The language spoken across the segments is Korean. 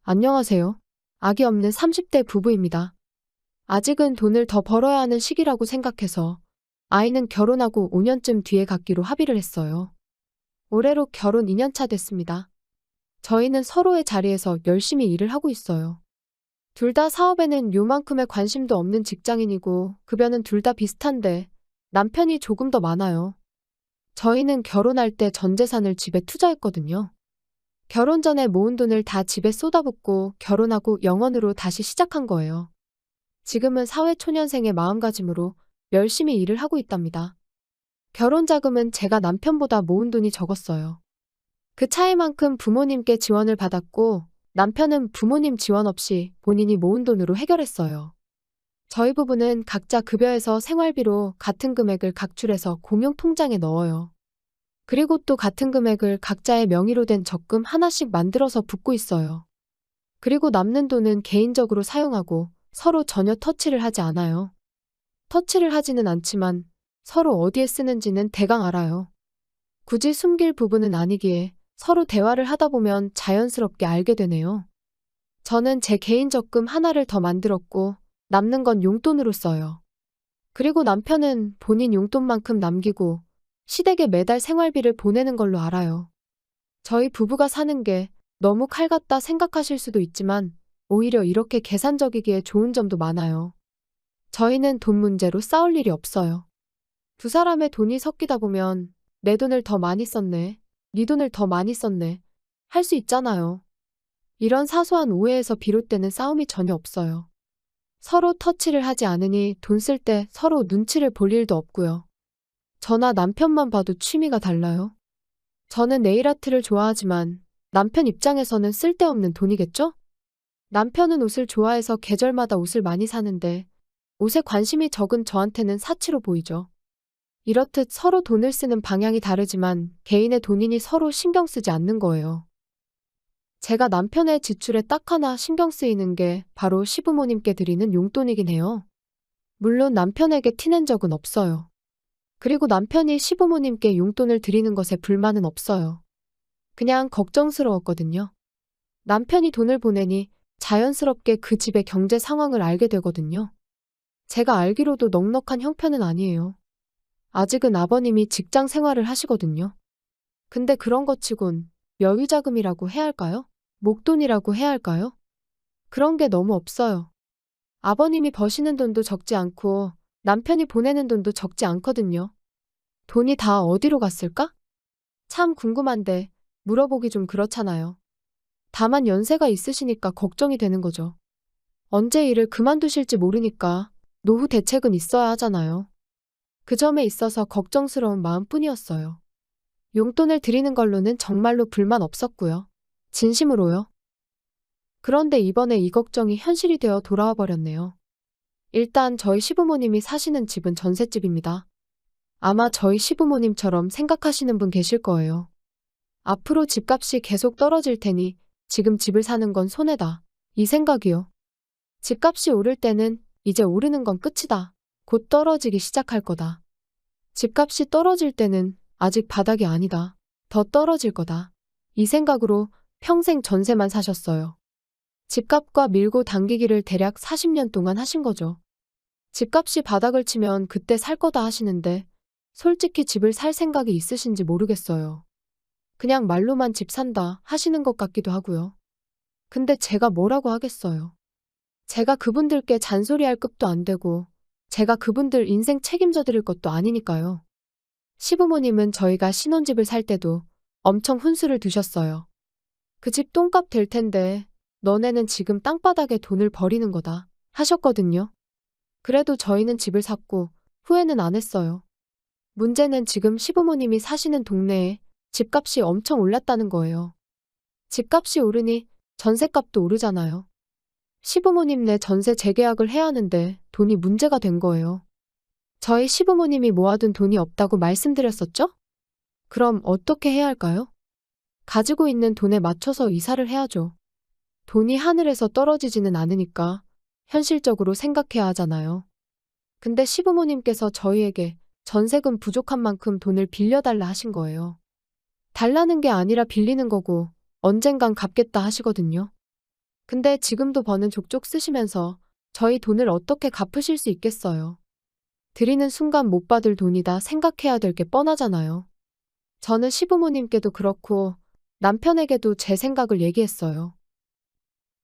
안녕하세요. 아기 없는 30대 부부입니다. 아직은 돈을 더 벌어야 하는 시기라고 생각해서 아이는 결혼하고 5년쯤 뒤에 갖기로 합의를 했어요. 올해로 결혼 2년 차 됐습니다. 저희는 서로의 자리에서 열심히 일을 하고 있어요. 둘 다 사업에는 요만큼의 관심도 없는 직장인이고 급여는 둘 다 비슷한데 남편이 조금 더 많아요. 저희는 결혼할 때 전 재산을 집에 투자했거든요. 결혼 전에 모은 돈을 다 집에 쏟아붓고 결혼하고 영원으로 다시 시작한 거예요. 지금은 사회초년생의 마음가짐으로 열심히 일을 하고 있답니다. 결혼 자금은 제가 남편보다 모은 돈이 적었어요. 그 차이만큼 부모님께 지원을 받았고 남편은 부모님 지원 없이 본인이 모은 돈으로 해결했어요. 저희 부부는 각자 급여에서 생활비로 같은 금액을 각출해서 공용 통장에 넣어요. 그리고 또 같은 금액을 각자의 명의로 된 적금 하나씩 만들어서 붓고 있어요. 그리고 남는 돈은 개인적으로 사용하고 서로 전혀 터치를 하지 않아요. 터치를 하지는 않지만 서로 어디에 쓰는지는 대강 알아요. 굳이 숨길 부분은 아니기에 서로 대화를 하다 보면 자연스럽게 알게 되네요. 저는 제 개인 적금 하나를 더 만들었고 남는 건 용돈으로 써요. 그리고 남편은 본인 용돈만큼 남기고 시댁에 매달 생활비를 보내는 걸로 알아요. 저희 부부가 사는 게 너무 칼 같다 생각하실 수도 있지만 오히려 이렇게 계산적이기에 좋은 점도 많아요. 저희는 돈 문제로 싸울 일이 없어요. 두 사람의 돈이 섞이다 보면 내 돈을 더 많이 썼네, 네 돈을 더 많이 썼네 할 수 있잖아요. 이런 사소한 오해에서 비롯되는 싸움이 전혀 없어요. 서로 터치를 하지 않으니 돈 쓸 때 서로 눈치를 볼 일도 없고요. 저나 남편만 봐도 취미가 달라요. 저는 네일아트를 좋아하지만 남편 입장에서는 쓸데없는 돈이겠죠? 남편은 옷을 좋아해서 계절마다 옷을 많이 사는데 옷에 관심이 적은 저한테는 사치로 보이죠. 이렇듯 서로 돈을 쓰는 방향이 다르지만 개인의 돈이니 서로 신경 쓰지 않는 거예요. 제가 남편의 지출에 딱 하나 신경 쓰이는 게 바로 시부모님께 드리는 용돈이긴 해요. 물론 남편에게 티낸 적은 없어요. 그리고 남편이 시부모님께 용돈을 드리는 것에 불만은 없어요. 그냥 걱정스러웠거든요. 남편이 돈을 보내니 자연스럽게 그 집의 경제 상황을 알게 되거든요. 제가 알기로도 넉넉한 형편은 아니에요. 아직은 아버님이 직장 생활을 하시거든요. 근데 그런 것 치곤 여유자금이라고 해야 할까요? 목돈이라고 해야 할까요? 그런 게 너무 없어요. 아버님이 버시는 돈도 적지 않고 남편이 보내는 돈도 적지 않거든요. 돈이 다 어디로 갔을까? 참 궁금한데 물어보기 좀 그렇잖아요. 다만 연세가 있으시니까 걱정이 되는 거죠. 언제 일을 그만두실지 모르니까 노후 대책은 있어야 하잖아요. 그 점에 있어서 걱정스러운 마음뿐이었어요. 용돈을 드리는 걸로는 정말로 불만 없었고요. 진심으로요. 그런데 이번에 이 걱정이 현실이 되어 돌아와 버렸네요. 일단 저희 시부모님이 사시는 집은 전셋집입니다. 아마 저희 시부모님처럼 생각하시는 분 계실 거예요. 앞으로 집값이 계속 떨어질 테니 지금 집을 사는 건 손해다. 이 생각이요. 집값이 오를 때는 이제 오르는 건 끝이다. 곧 떨어지기 시작할 거다. 집값이 떨어질 때는 아직 바닥이 아니다. 더 떨어질 거다. 이 생각으로 평생 전세만 사셨어요. 집값과 밀고 당기기를 대략 40년 동안 하신 거죠. 집값이 바닥을 치면 그때 살 거다 하시는데 솔직히 집을 살 생각이 있으신지 모르겠어요. 그냥 말로만 집 산다 하시는 것 같기도 하고요. 근데 제가 뭐라고 하겠어요. 제가 그분들께 잔소리할 급도 안 되고 제가 그분들 인생 책임져 드릴 것도 아니니까요. 시부모님은 저희가 신혼집을 살 때도 엄청 훈수를 두셨어요. 그 집 똥값 될 텐데 너네는 지금 땅바닥에 돈을 버리는 거다 하셨거든요. 그래도 저희는 집을 샀고 후회는 안 했어요. 문제는 지금 시부모님이 사시는 동네에 집값이 엄청 올랐다는 거예요. 집값이 오르니 전셋값도 오르잖아요. 시부모님네 전세 재계약을 해야 하는데 돈이 문제가 된 거예요. 저희 시부모님이 모아둔 돈이 없다고 말씀드렸었죠? 그럼 어떻게 해야 할까요? 가지고 있는 돈에 맞춰서 이사를 해야죠. 돈이 하늘에서 떨어지지는 않으니까 현실적으로 생각해야 하잖아요. 근데 시부모님께서 저희에게 전세금 부족한 만큼 돈을 빌려달라 하신 거예요. 달라는 게 아니라 빌리는 거고 언젠간 갚겠다 하시거든요. 근데 지금도 버는 족족 쓰시면서 저희 돈을 어떻게 갚으실 수 있겠어요? 드리는 순간 못 받을 돈이다 생각해야 될 게 뻔하잖아요. 저는 시부모님께도 그렇고 남편에게도 제 생각을 얘기했어요.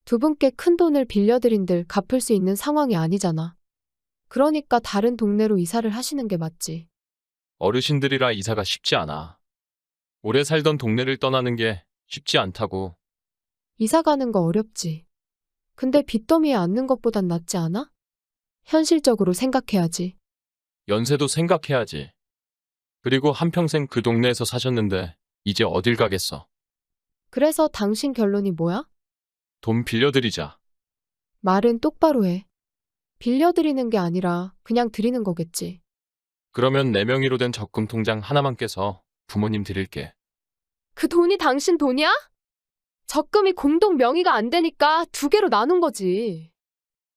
두 분께 큰 돈을 빌려드린들 갚을 수 있는 상황이 아니잖아. 그러니까 다른 동네로 이사를 하시는 게 맞지. 어르신들이라 이사가 쉽지 않아. 오래 살던 동네를 떠나는 게 쉽지 않다고. 이사 가는 거 어렵지. 근데 빚더미에 앉는 것보단 낫지 않아? 현실적으로 생각해야지. 연세도 생각해야지. 그리고 한평생 그 동네에서 사셨는데 이제 어딜 가겠어. 그래서 당신 결론이 뭐야? 돈 빌려드리자. 말은 똑바로 해. 빌려드리는 게 아니라 그냥 드리는 거겠지. 그러면 내 명의로 된 적금 통장 하나만 깨서 부모님 드릴게. 그 돈이 당신 돈이야? 적금이 공동 명의가 안 되니까 두 개로 나눈 거지.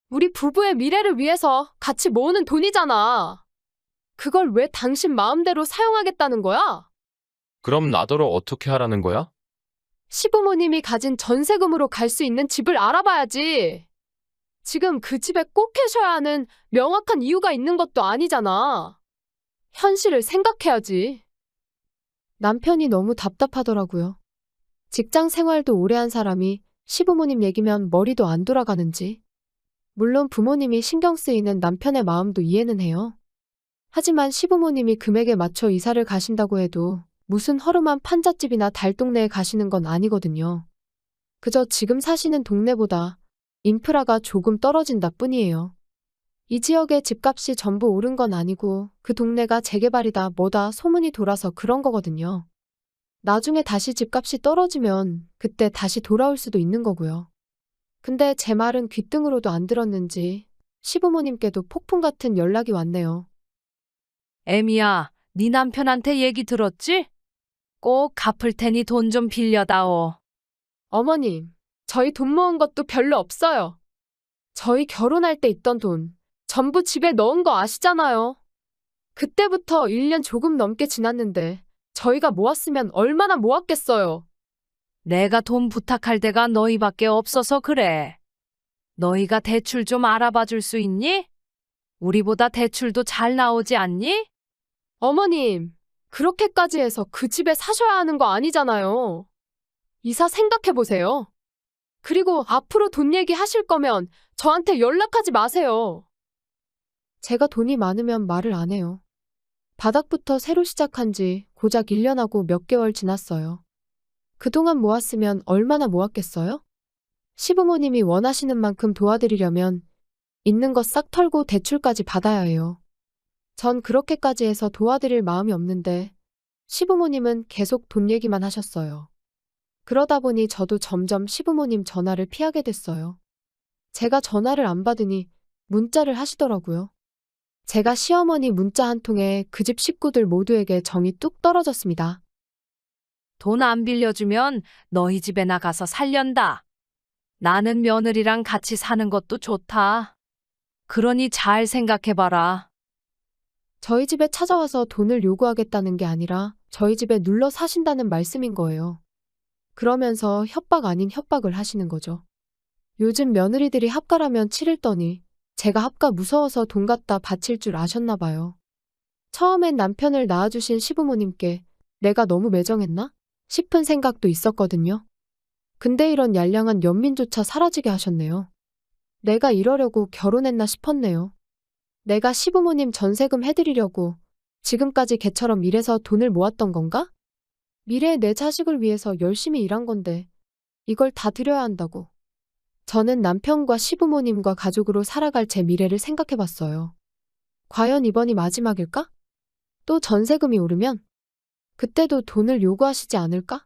우리 부부의 미래를 위해서 같이 모으는 돈이잖아. 그걸 왜 당신 마음대로 사용하겠다는 거야? 그럼 나더러 어떻게 하라는 거야? 시부모님이 가진 전세금으로 갈 수 있는 집을 알아봐야지. 지금 그 집에 꼭 계셔야 하는 명확한 이유가 있는 것도 아니잖아. 현실을 생각해야지. 남편이 너무 답답하더라고요. 직장 생활도 오래 한 사람이 시부모님 얘기면 머리도 안 돌아가는지. 물론 부모님이 신경 쓰이는 남편의 마음도 이해는 해요. 하지만 시부모님이 금액에 맞춰 이사를 가신다고 해도 무슨 허름한 판잣집이나 달동네에 가시는 건 아니거든요. 그저 지금 사시는 동네보다 인프라가 조금 떨어진다 뿐이에요. 이 지역의 집값이 전부 오른 건 아니고 그 동네가 재개발이다 뭐다 소문이 돌아서 그런 거거든요. 나중에 다시 집값이 떨어지면 그때 다시 돌아올 수도 있는 거고요. 근데 제 말은 귓등으로도 안 들었는지 시부모님께도 폭풍 같은 연락이 왔네요. 애미야, 네 남편한테 얘기 들었지? 꼭 갚을 테니 돈 좀 빌려다오. 어머님, 저희 돈 모은 것도 별로 없어요. 저희 결혼할 때 있던 돈 전부 집에 넣은 거 아시잖아요. 그때부터 1년 조금 넘게 지났는데 저희가 모았으면 얼마나 모았겠어요. 내가 돈 부탁할 데가 너희밖에 없어서 그래. 너희가 대출 좀 알아봐 줄 수 있니? 우리보다 대출도 잘 나오지 않니? 어머님, 그렇게까지 해서 그 집에 사셔야 하는 거 아니잖아요. 이사 생각해 보세요. 그리고 앞으로 돈 얘기 하실 거면 저한테 연락하지 마세요. 제가 돈이 많으면 말을 안 해요. 바닥부터 새로 시작한 지 고작 1년하고 몇 개월 지났어요. 그동안 모았으면 얼마나 모았겠어요? 시부모님이 원하시는 만큼 도와드리려면 있는 것 싹 털고 대출까지 받아야 해요. 전 그렇게까지 해서 도와드릴 마음이 없는데 시부모님은 계속 돈 얘기만 하셨어요. 그러다 보니 저도 점점 시부모님 전화를 피하게 됐어요. 제가 전화를 안 받으니 문자를 하시더라고요. 제가 시어머니 문자 한 통에 그 집 식구들 모두에게 정이 뚝 떨어졌습니다. 돈 안 빌려주면 너희 집에 나가서 살련다. 나는 며느리랑 같이 사는 것도 좋다. 그러니 잘 생각해봐라. 저희 집에 찾아와서 돈을 요구하겠다는 게 아니라 저희 집에 눌러 사신다는 말씀인 거예요. 그러면서 협박 아닌 협박을 하시는 거죠. 요즘 며느리들이 합가라면 7일 떠니 제가 합가 무서워서 돈 갖다 바칠 줄 아셨나 봐요. 처음엔 남편을 낳아주신 시부모님께 내가 너무 매정했나? 싶은 생각도 있었거든요. 근데 이런 얄량한 연민조차 사라지게 하셨네요. 내가 이러려고 결혼했나 싶었네요. 내가 시부모님 전세금 해드리려고 지금까지 개처럼 일해서 돈을 모았던 건가? 미래의 내 자식을 위해서 열심히 일한 건데 이걸 다 드려야 한다고. 저는 남편과 시부모님과 가족으로 살아갈 제 미래를 생각해봤어요. 과연 이번이 마지막일까? 또 전세금이 오르면? 그때도 돈을 요구하시지 않을까?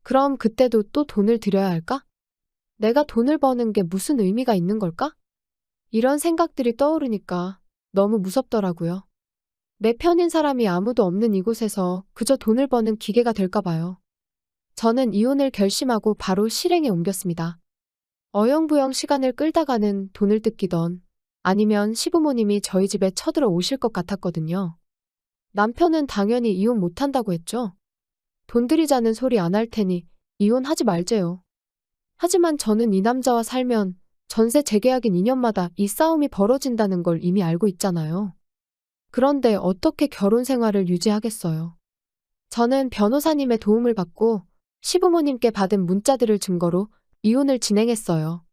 그럼 그때도 또 돈을 드려야 할까? 내가 돈을 버는 게 무슨 의미가 있는 걸까? 이런 생각들이 떠오르니까 너무 무섭더라고요. 내 편인 사람이 아무도 없는 이곳에서 그저 돈을 버는 기계가 될까 봐요. 저는 이혼을 결심하고 바로 실행에 옮겼습니다. 어영부영 시간을 끌다가는 돈을 뜯기던 아니면 시부모님이 저희 집에 쳐들어 오실 것 같았거든요. 남편은 당연히 이혼 못한다고 했죠. 돈 들이자는 소리 안 할 테니 이혼하지 말재요. 하지만 저는 이 남자와 살면 전세 재계약인 2년마다 이 싸움이 벌어진다는 걸 이미 알고 있잖아요. 그런데 어떻게 결혼 생활을 유지하겠어요? 저는 변호사님의 도움을 받고 시부모님께 받은 문자들을 증거로 이혼을 진행했어요.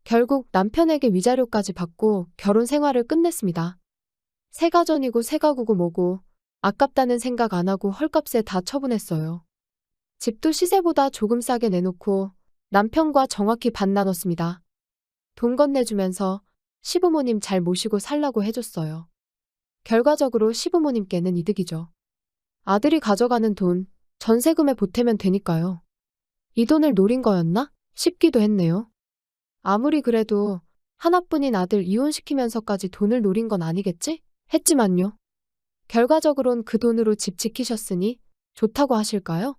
결국 남편에게 위자료까지 받고 결혼 생활을 끝냈습니다. 새가 전이고 새가 구고 뭐고 아깝다는 생각 안 하고 헐값에 다 처분했어요. 집도 시세보다 조금 싸게 내놓고 남편과 정확히 반 나눴습니다. 돈 건네주면서 시부모님 잘 모시고 살라고 해줬어요. 결과적으로 시부모님께는 이득이죠. 아들이 가져가는 돈 전세금에 보태면 되니까요. 이 돈을 노린 거였나 싶기도 했네요. 아무리 그래도 하나뿐인 아들 이혼시키면서까지 돈을 노린 건 아니겠지? 했지만요. 결과적으론 그 돈으로 집 지키셨으니 좋다고 하실까요?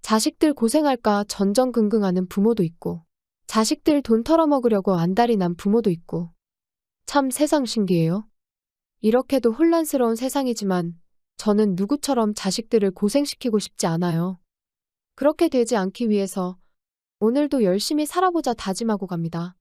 자식들 고생할까 전전긍긍하는 부모도 있고, 자식들 돈 털어먹으려고 안달이 난 부모도 있고, 참 세상 신기해요. 이렇게도 혼란스러운 세상이지만 저는 누구처럼 자식들을 고생시키고 싶지 않아요. 그렇게 되지 않기 위해서 오늘도 열심히 살아보자 다짐하고 갑니다.